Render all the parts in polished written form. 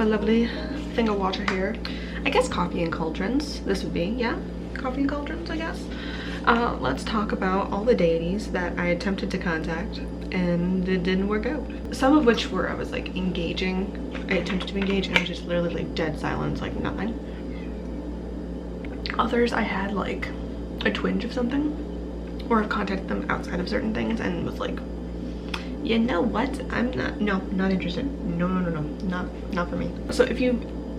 lovely thing of water here. I guess coffee and cauldrons. This would be, yeah, coffee and cauldrons, I guess. Let's talk about all the deities that I attempted to contact and it didn't work out. Some of which were I was like engaging. I attempted to engage and it was just literally like dead silence, like nothing. Others I had like a twinge of something, or I've contacted them outside of certain things and was like, you know what, I'm not interested. No, not for me. So if you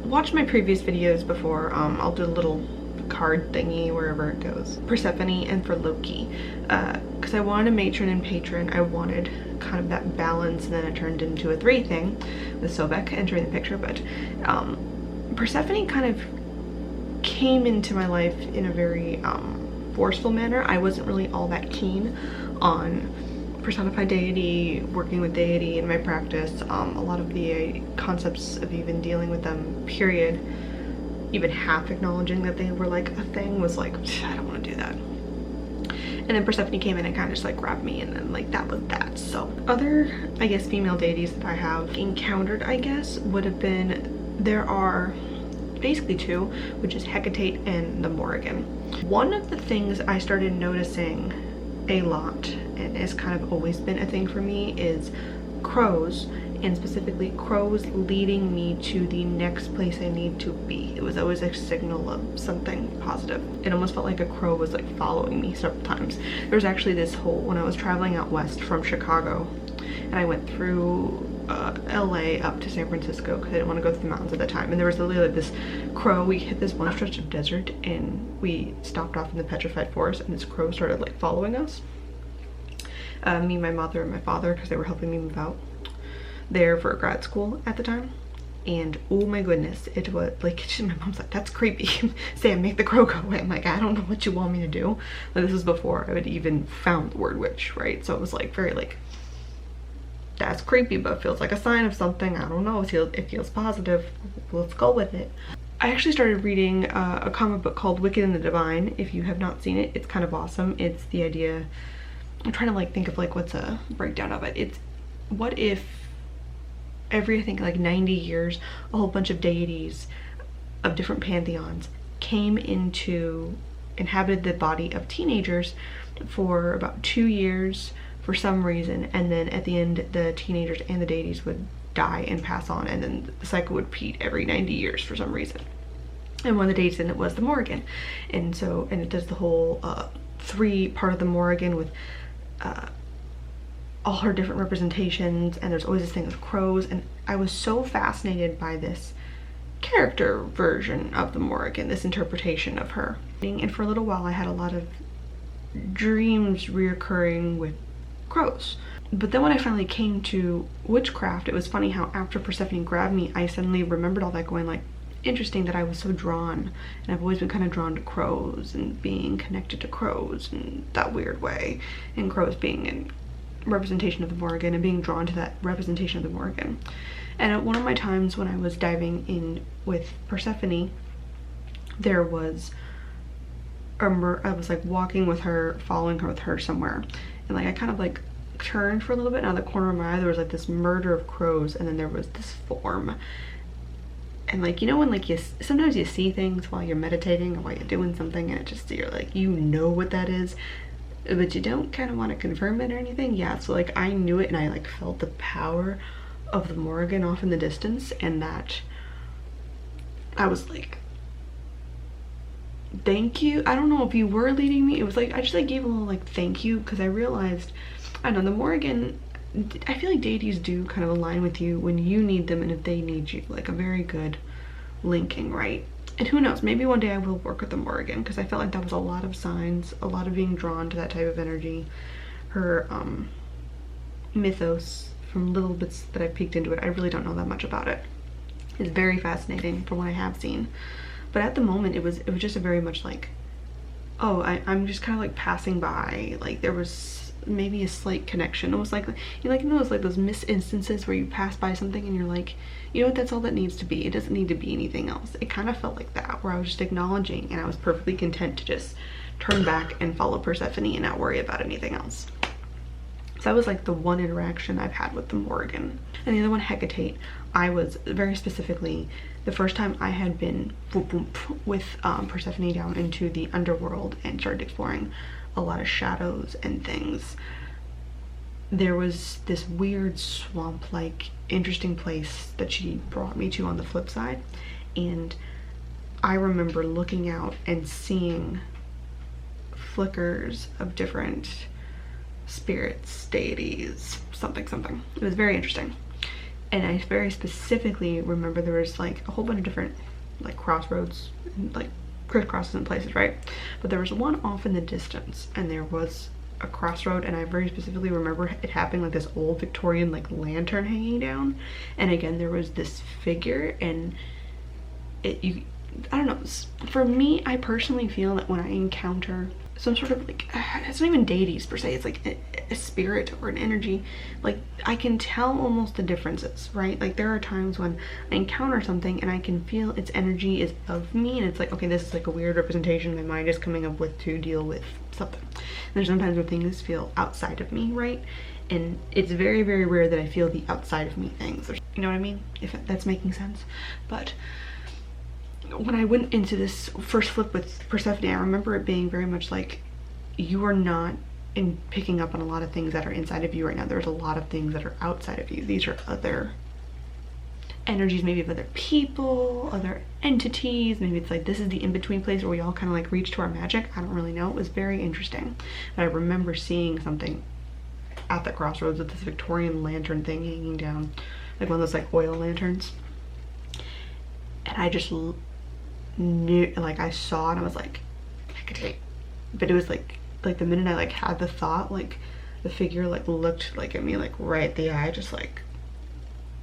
watched my previous videos before, I'll do a little card thingy wherever it goes. Persephone and for Loki, because I wanted a matron and patron. I wanted kind of that balance, and then it turned into a 3 thing with Sobek entering the picture. But Persephone kind of came into my life in a very forceful manner. I wasn't really all that keen on personified deity, working with deity in my practice. A lot of the concepts of even dealing with them, period, even half acknowledging that they were like a thing, was like, I don't want to do that. And then Persephone came in and kind of just like grabbed me, and then like that was that. So other, I guess, female deities that I have encountered, I guess, would have been, there are basically 2, which is Hecate and the Morrigan. One of the things I started noticing a lot, and has kind of always been a thing for me, is crows, and specifically crows leading me to the next place I need to be. It was always a signal of something positive. It almost felt like a crow was like following me several times. There was actually this whole, when I was traveling out west from Chicago, and I went through LA up to San Francisco because I didn't want to go through the mountains at the time, and there was literally like this crow. We hit this one stretch of desert and we stopped off in the petrified forest, and this crow started like following us. Me, my mother, and my father, because they were helping me move out there for grad school at the time. And oh my goodness, it was like, my mom's like, that's creepy. Sam, make the crow go away. I'm like, I don't know what you want me to do. But this was before I had even found the word witch, right? So it was like very like, that's creepy, but feels like a sign of something. I don't know, it feels positive. Let's go with it. I actually started reading a comic book called Wicked and the Divine. If you have not seen it, it's kind of awesome. It's the idea, I'm trying to like think of like what's a breakdown of it. It's what if every, I think like 90 years, a whole bunch of deities of different pantheons came into, inhabited the body of teenagers for about 2 years for some reason, and then at the end the teenagers and the deities would die and pass on, and then the cycle would repeat every 90 years for some reason. And one of the deities in it was the Morrigan, and so, and it does the whole 3 part of the Morrigan with all her different representations, and there's always this thing with crows, and I was so fascinated by this character version of the Morrigan, this interpretation of her. And for a little while I had a lot of dreams reoccurring with crows. But then when I finally came to witchcraft, it was funny how after Persephone grabbed me, I suddenly remembered all that, going like, interesting that I was so drawn, and I've always been kind of drawn to crows and being connected to crows in that weird way, and crows being a representation of the Morrigan and being drawn to that representation of the Morrigan. And at one of my times when I was diving in with Persephone, there was I was like walking with her, following her with her somewhere, and like I kind of like turned for a little bit, and out of the corner of my eye there was like this murder of crows, and then there was this form. And like, you know when like sometimes you see things while you're meditating or while you're doing something, and it just, you're like, you know what that is, but you don't kind of want to confirm it or anything. Yeah, so like I knew it, and I like felt the power of the Morrigan off in the distance, and that I was like, thank you. I don't know if you were leading me. It was like I just like gave a little like thank you, because I realized, I don't know, the Morrigan, I feel like deities do kind of align with you when you need them and if they need you, like a very good linking, right? And who knows, maybe one day I will work with the Morrigan, because I felt like that was a lot of signs, a lot of being drawn to that type of energy. Her mythos, from little bits that I peeked into it, I really don't know that much about it. It's very fascinating from what I have seen, but at the moment it was just a very much like, oh, I'm just kind of like passing by. Like there was maybe a slight connection. It was like, you know those miss instances where you pass by something and you're like, you know what, that's all that needs to be. It doesn't need to be anything else. It kind of felt like that, where I was just acknowledging, and I was perfectly content to just turn back and follow Persephone and not worry about anything else. So that was like the one interaction I've had with the Morrigan. And the other one, Hecate, I was very specifically, the first time I had been with Persephone down into the underworld and started exploring a lot of shadows and things, there was this weird swamp-like interesting place that she brought me to on the flip side, and I remember looking out and seeing flickers of different spirits, deities, something. It was very interesting. And I very specifically remember there was like a whole bunch of different like crossroads, like crisscrosses in places, right? But there was one off in the distance, and there was a crossroad, and I very specifically remember it having like this old Victorian like lantern hanging down, and again there was this figure, and I don't know, for me, I personally feel that when I encounter some sort of like, it's not even deities per se, it's like a spirit or an energy, like I can tell almost the differences, right? Like there are times when I encounter something and I can feel its energy is of me, and it's like, okay, this is like a weird representation my mind is coming up with to deal with something. And there's sometimes where things feel outside of me, right? And it's very, very rare that I feel the outside of me things, you know what I mean? If that's making sense. But when I went into this first flip with Persephone, I remember it being very much like, you are not picking up on a lot of things that are inside of you right now. There's a lot of things that are outside of you. These are other energies, maybe of other people, other entities. Maybe it's like this is the in-between place where we all kind of like reach to our magic. I don't really know. It was very interesting. But I remember seeing something at the crossroads with this Victorian lantern thing hanging down, like one of those like oil lanterns. And I just knew, like I saw it and I was like, but it was like the minute I like had the thought, like the figure like looked like at me like right at the eye, just like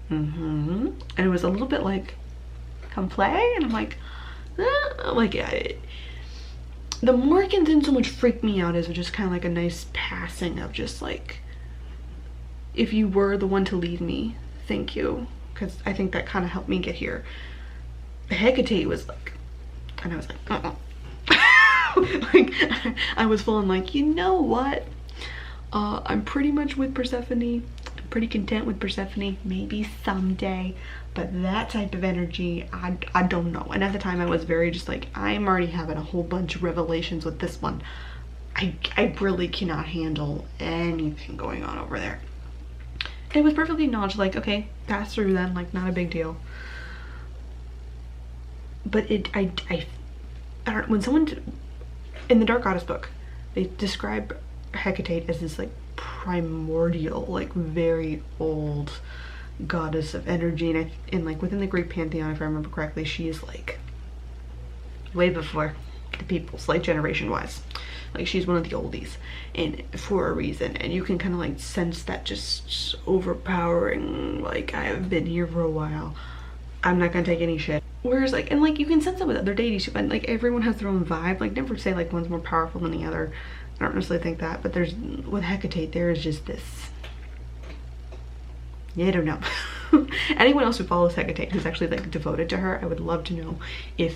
and it was a little bit like, come play, and I'm like the Morrigan didn't so much freak me out as just kind of like a nice passing of just like, if you were the one to lead me, thank you, because I think that kind of helped me get here. Hecate was like, and I was like, like I was full on like, you know what, I'm pretty much with Persephone, I'm pretty content with Persephone, maybe someday, but that type of energy, I don't know. And at the time I was very just like, I'm already having a whole bunch of revelations with this one, I really cannot handle anything going on over there. It was perfectly acknowledged, like, okay, pass through then, like not a big deal. But I don't know, when someone in the Dark Goddess book, they describe Hecate as this like primordial, like very old goddess of energy, and like within the Greek pantheon, if I remember correctly, she is like way before the peoples, like generation wise, like she's one of the oldies, and for a reason. And you can kind of like sense that just overpowering, like, I have been here for a while, I'm not gonna take any shit. Whereas like, and like you can sense it with other deities, and like everyone has their own vibe, like never say like one's more powerful than the other, I don't necessarily think that, but there's, with Hecate, there is just this, yeah, I don't know. Anyone else who follows Hecate who's actually like devoted to her, I would love to know if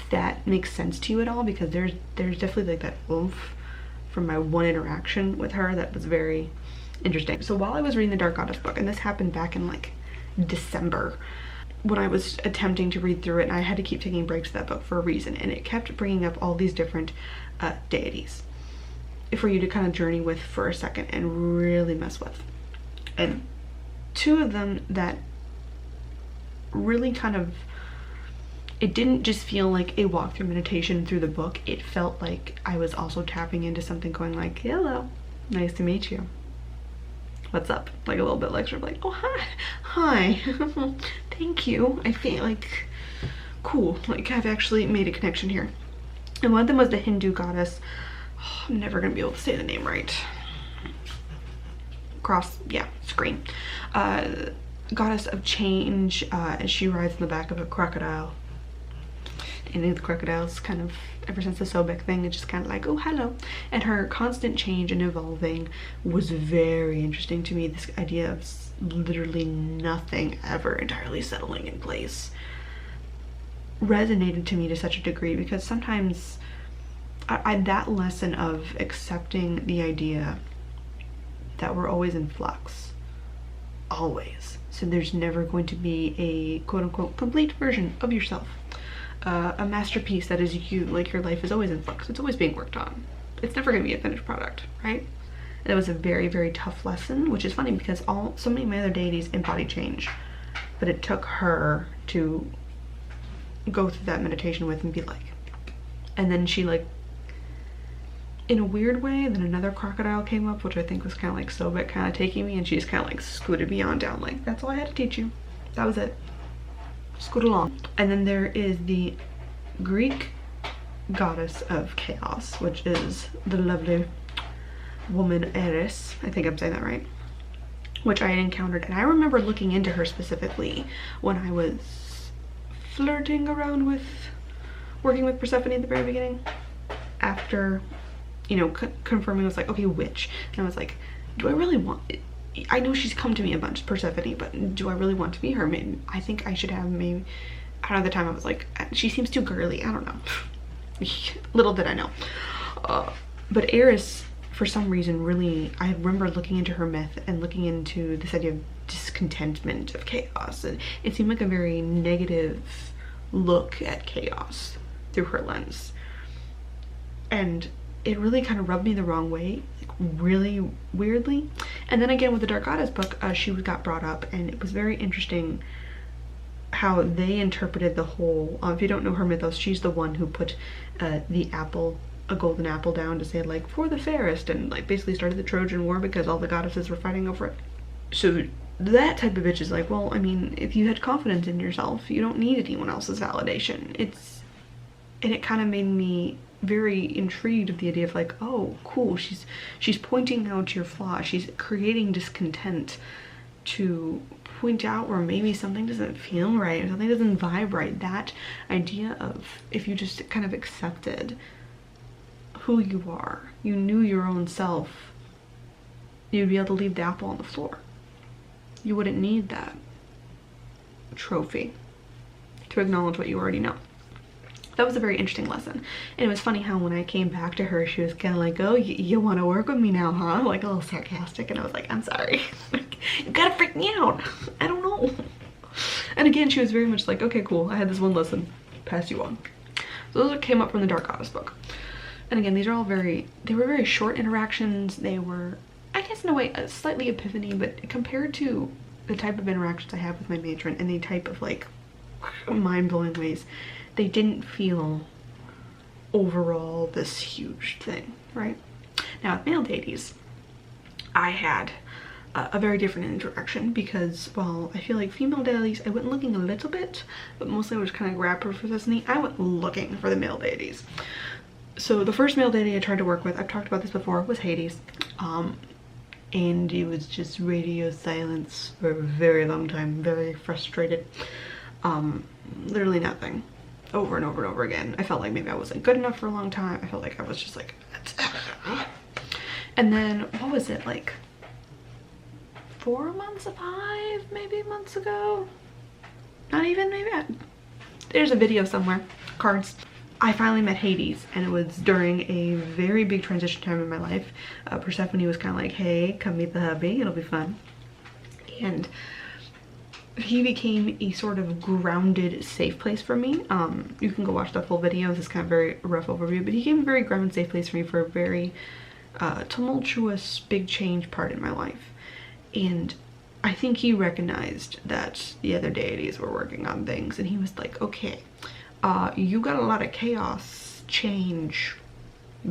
that makes sense to you at all, because there's definitely like that oomph from my one interaction with her that was very interesting. So while I was reading the Dark Goddess book, and this happened back in like December, when I was attempting to read through it, and I had to keep taking breaks to that book for a reason, and it kept bringing up all these different deities for you to kind of journey with for a second and really mess with. And two of them that really kind of, it didn't just feel like a walkthrough meditation through the book, it felt like I was also tapping into something, going like, hello, nice to meet you, what's up, like a little bit like sort of like, oh hi thank you, I feel like cool, like I've actually made a connection here. And one of them was the Hindu goddess, oh, I'm never gonna be able to say the name right, screen, goddess of change, and she rides on the back of a crocodile. And the crocodiles kind of, ever since the Sobek thing, it's just kind of like, oh hello. And her constant change and evolving was very interesting to me. This idea of literally nothing ever entirely settling in place resonated to me to such a degree, because sometimes that lesson of accepting the idea that we're always in flux. Always. So there's never going to be a quote-unquote complete version of yourself. A masterpiece that is you. Like, your life is always in flux. It's always being worked on. It's never going to be a finished product, right? And it was a very, very tough lesson, which is funny because so many of my other deities embody change. But it took her to go through that meditation with and be like, and then she, like, in a weird way, and then another crocodile came up, which I think was kind of like Sobek kind of taking me, and she just kind of like scooted me on down, like, that's all I had to teach you. That was it. Scoot along. And then there is the Greek goddess of chaos, which is the lovely woman Eris. I think I'm saying that right. Which I had encountered, and I remember looking into her specifically when I was flirting around with working with Persephone at the very beginning. After, you know, confirming, I was like, okay, which? And I was like, do I really want it? I know she's come to me a bunch, Persephone, but do I really want to be her? Maybe I think I should have, maybe, I don't know, at the time I was like, she seems too girly, I don't know. Little did I know. But Eris, for some reason, really, I remember looking into her myth and looking into this idea of discontentment, of chaos, and it seemed like a very negative look at chaos through her lens. And it really kind of rubbed me the wrong way, like really weirdly. And then again with the Dark Goddess book, she got brought up, and it was very interesting how they interpreted the whole, if you don't know her mythos, she's the one who put the apple, a golden apple, down to say, like, for the fairest, and like basically started the Trojan War because all the goddesses were fighting over it. So that type of bitch is like, well, I mean, if you had confidence in yourself, you don't need anyone else's validation. And it kind of made me very intrigued of the idea of like, oh, cool, she's pointing out your flaw, she's creating discontent to point out where maybe something doesn't feel right or something doesn't vibe right. That idea of, if you just kind of accepted who you are, you knew your own self, you'd be able to leave the apple on the floor. You wouldn't need that trophy to acknowledge what you already know. That was a very interesting lesson. And it was funny how when I came back to her, she was kind of like, oh, you want to work with me now, huh? Like a little sarcastic. And I was like, I'm sorry. Like, you gotta freak me out. I don't know. And again, she was very much like, okay, cool. I had this one lesson. Pass you on. So those came up from the Dark Goddess book. And again, these are all they were very short interactions. They were, I guess in a way, a slightly epiphany, but compared to the type of interactions I have with my matron and the type of like mind-blowing ways, they didn't feel overall this huge thing, right? Now with male deities, I had a very different interaction because, well, I feel like female deities, I went looking a little bit, but mostly I was kind of grabbed for Persephone. I went looking for the male deities. So the first male deity I tried to work with, I've talked about this before, was Hades. And it was just radio silence for a very long time, very frustrated. Literally nothing. Over and over and over again. I felt like maybe I wasn't good enough for a long time. I felt like I was just like, and then what was it, like 4 months, 5 maybe months ago? Not even, maybe. There's a video somewhere, cards. I finally met Hades, and it was during a very big transition time in my life. Persephone was kind of like, hey, come meet the hubby, it'll be fun. And he became a sort of grounded, safe place for me. You can go watch the full video. This is kind of very rough overview, but he became a very grounded, safe place for me for a very tumultuous, big change part in my life. And I think he recognized that the other deities were working on things, and he was like, okay, you got a lot of chaos, change,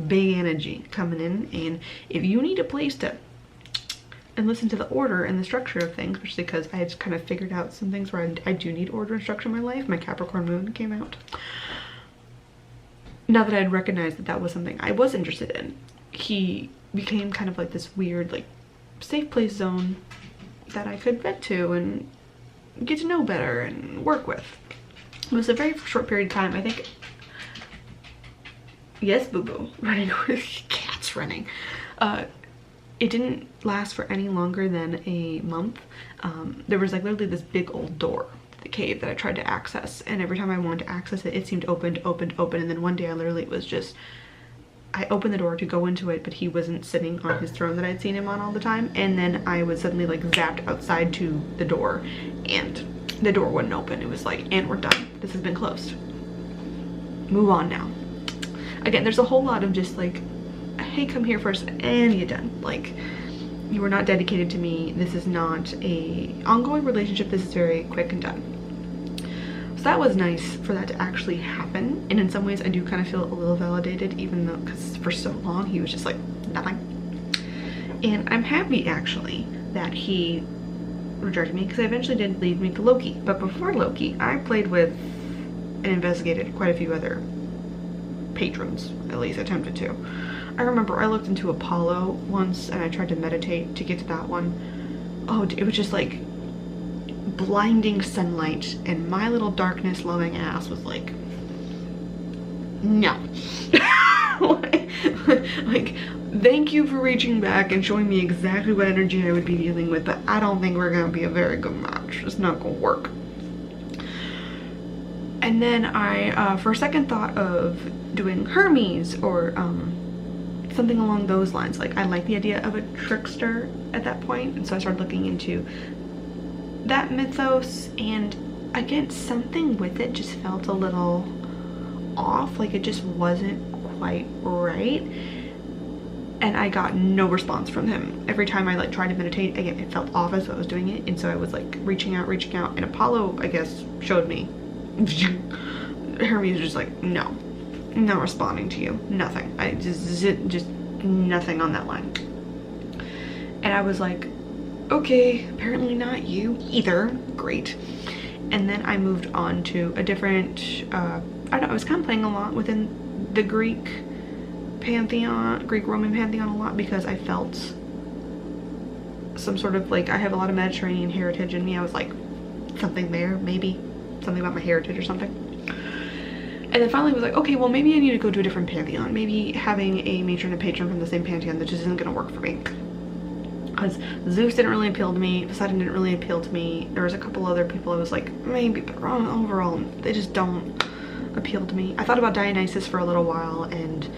big energy coming in, and if you need a place to and listen to the order and the structure of things, especially because I had kind of figured out some things where I do need order and structure in my life. My Capricorn moon came out. Now that I had recognized that that was something I was interested in, he became kind of like this weird, like, safe place zone that I could vent to and get to know better and work with. It was a very short period of time, I think. Yes, boo-boo. Running with cats running. It didn't last for any longer than a month. There was like literally this big old door to the cave that I tried to access, and every time I wanted to access it, it seemed open, and then one day I literally was just I opened the door to go into it, but he wasn't sitting on his throne that I'd seen him on all the time. And then I was suddenly like zapped outside to the door, and the door wouldn't open. It was like, and we're done. This has been closed. Move on now. Again, there's a whole lot of just like, hey, come here first and you're done. Like, you were not dedicated to me. This is not a ongoing relationship. This is very quick and done. So that was nice for that to actually happen. And in some ways I do kind of feel a little validated, even though, because for so long he was just like nothing. And I'm happy actually that he rejected me, because I eventually did lead me to Loki. But before Loki, I played with and investigated quite a few other patrons, at least attempted to. I remember I looked into Apollo once and I tried to meditate to get to that one. Oh, it was just like blinding sunlight, and my little darkness loving ass was like, no. like, thank you for reaching back and showing me exactly what energy I would be dealing with, but I don't think we're gonna be a very good match. It's not gonna work. And then I, for a second, thought of doing Hermes or something along those lines. Like, I like the idea of a trickster at that point, and so I started looking into that mythos, and again, something with it just felt a little off. Like, it just wasn't quite right, and I got no response from him. Every time I like tried to meditate, again, it felt off as I was doing it, and so I was like reaching out, and Apollo, I guess, showed me. Hermes was just like, no, not responding to you, nothing. I just nothing on that line. And I was like, okay, apparently not you either. Great. And then I moved on to a different, I don't know, I was kind of playing a lot within the Greek pantheon, Greek-Roman pantheon a lot, because I felt some sort of like, I have a lot of Mediterranean heritage in me. I was like, something there, maybe something about my heritage or something. And then finally I was like, okay, well, maybe I need to go to a different pantheon. Maybe having a matron and patron from the same pantheon, that just isn't gonna work for me. Because Zeus didn't really appeal to me, Poseidon didn't really appeal to me. There was a couple other people I was like, maybe, but overall, they just don't appeal to me. I thought about Dionysus for a little while, and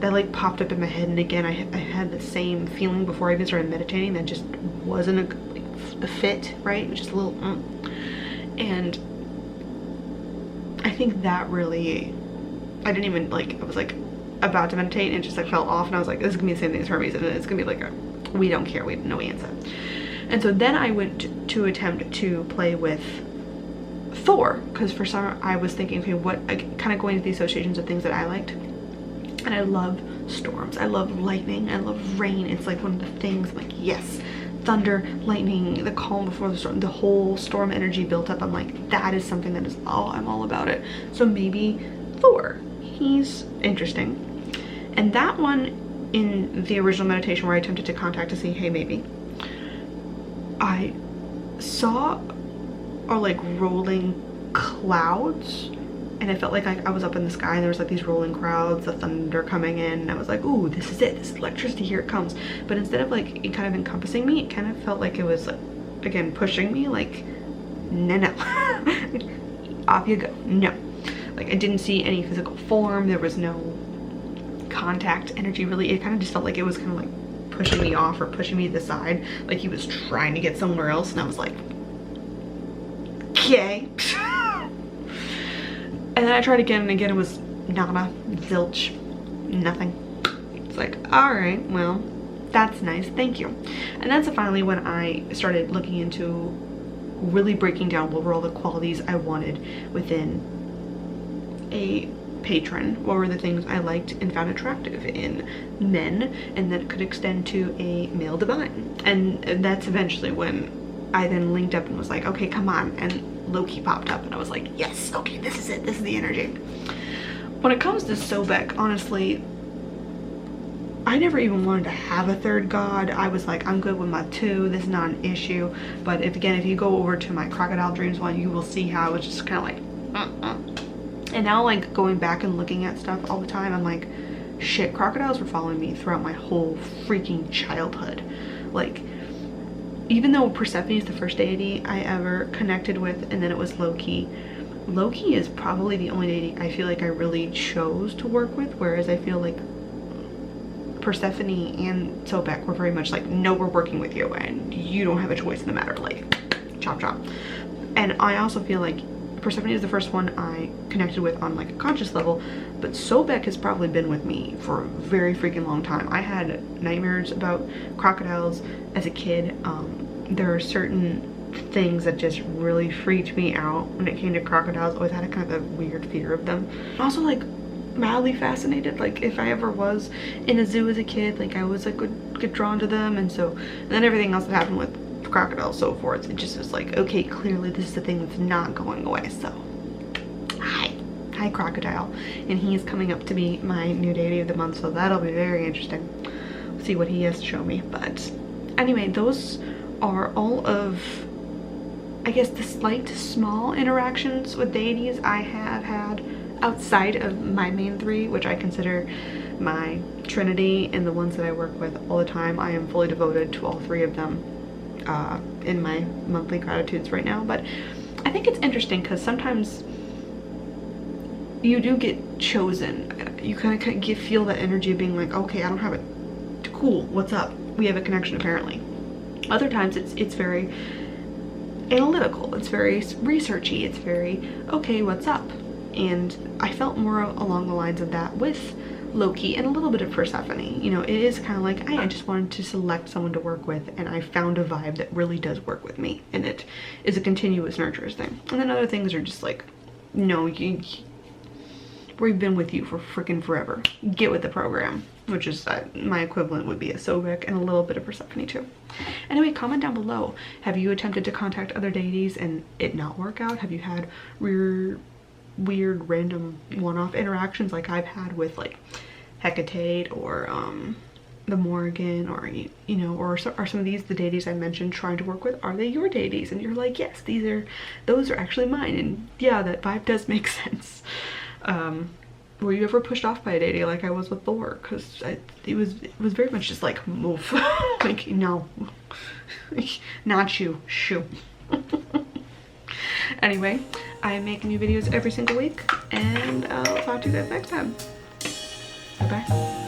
that like popped up in my head, and again, I had the same feeling before I even started meditating, that just wasn't a fit, right? It was just a little, and I think that really, I didn't even like, I was like about to meditate and it just like fell off, and I was like, this is gonna be the same thing as Hermes, and it's gonna be like a, we don't care, we have no answer. And so then I went to attempt to play with Thor, because for some, I was thinking, okay, what, kind of going to the associations of things that I liked. And I love storms, I love lightning, I love rain. It's like one of the things, I'm like, yes, thunder, lightning, the calm before the storm, the whole storm energy built up. I'm like, that is something that is all, I'm all about it. So maybe Thor, he's interesting. And that one, in the original meditation where I attempted to contact to see, hey, maybe, I saw are like rolling clouds, and I felt like I was up in the sky and there was like these rolling clouds, the thunder coming in, and I was like, ooh, this is it, this is electricity, here it comes. But instead of like it kind of encompassing me, it kind of felt like it was like, again, pushing me, like, no, off you go, no. Like, I didn't see any physical form, there was no contact energy really. It kind of just felt like it was kind of like pushing me off or pushing me to the side, like he was trying to get somewhere else, and I was like, okay. And then I tried again and again, it was nada, zilch, nothing. It's like, all right, well, that's nice, thank you. And that's finally when I started looking into really breaking down what were all the qualities I wanted within a patron. What were the things I liked and found attractive in men, and that could extend to a male divine. And that's eventually when I then linked up and was like, okay, come on, and Loki popped up, and I was like, yes, okay, this is it, this is the energy. When it comes to Sobek, honestly, I never even wanted to have a third god. I was like, I'm good with my two, this is not an issue. But if you go over to my Crocodile Dreams one, you will see how I was just kind of like, And now, like, going back and looking at stuff all the time, I'm like, shit, crocodiles were following me throughout my whole freaking childhood. Like, even though Persephone is the first deity I ever connected with, and then it was Loki. Loki is probably the only deity I feel like I really chose to work with, whereas I feel like Persephone and Sobek were very much like, no, we're working with you and you don't have a choice in the matter, like chop chop. And I also feel like Persephone is the first one I connected with on like a conscious level, but Sobek has probably been with me for a very freaking long time. I had nightmares about crocodiles as a kid. There are certain things that just really freaked me out when it came to crocodiles. Always had a kind of a weird fear of them. Also like mildly fascinated, like if I ever was in a zoo as a kid, like I was like would get drawn to them, and then everything else that happened with crocodiles so forth, it just was like, okay, clearly this is the thing that's not going away. So hi crocodile, and he is coming up to be my new deity of the month, so that'll be very interesting. See what he has to show me. But anyway, those are all of, I guess, the slight small interactions with deities I have had outside of my main three, which I consider my trinity and the ones that I work with all the time. I am fully devoted to all three of them in my monthly gratitudes right now. But I think it's interesting because sometimes you do get chosen. You kind of feel that energy of being like, okay, I don't have it. Cool, what's up? We have a connection apparently. Other times it's very analytical, it's very researchy, it's very, okay, what's up? And I felt more along the lines of that with Loki and a little bit of Persephone. You know, it is kind of like, I just wanted to select someone to work with, and I found a vibe that really does work with me, and it is a continuous nurtures thing. And then other things are just like, no, we've been with you for freaking forever. Get with the program, which is my equivalent would be a Sobek and a little bit of Persephone too. Anyway, comment down below. Have you attempted to contact other deities and it not work out? Have you had weird random one-off interactions like I've had with like Hecate or the Morrigan, or you know, or are some of these the deities I mentioned trying to work with, are they your deities? And you're like, yes, those are actually mine. And yeah, that vibe does make sense. Were you ever pushed off by a deity like I was with Thor? Because it was very much just like, move. Like, no. Not you. Shoo. Anyway, I make new videos every single week, and I'll talk to you guys next time. Bye-bye.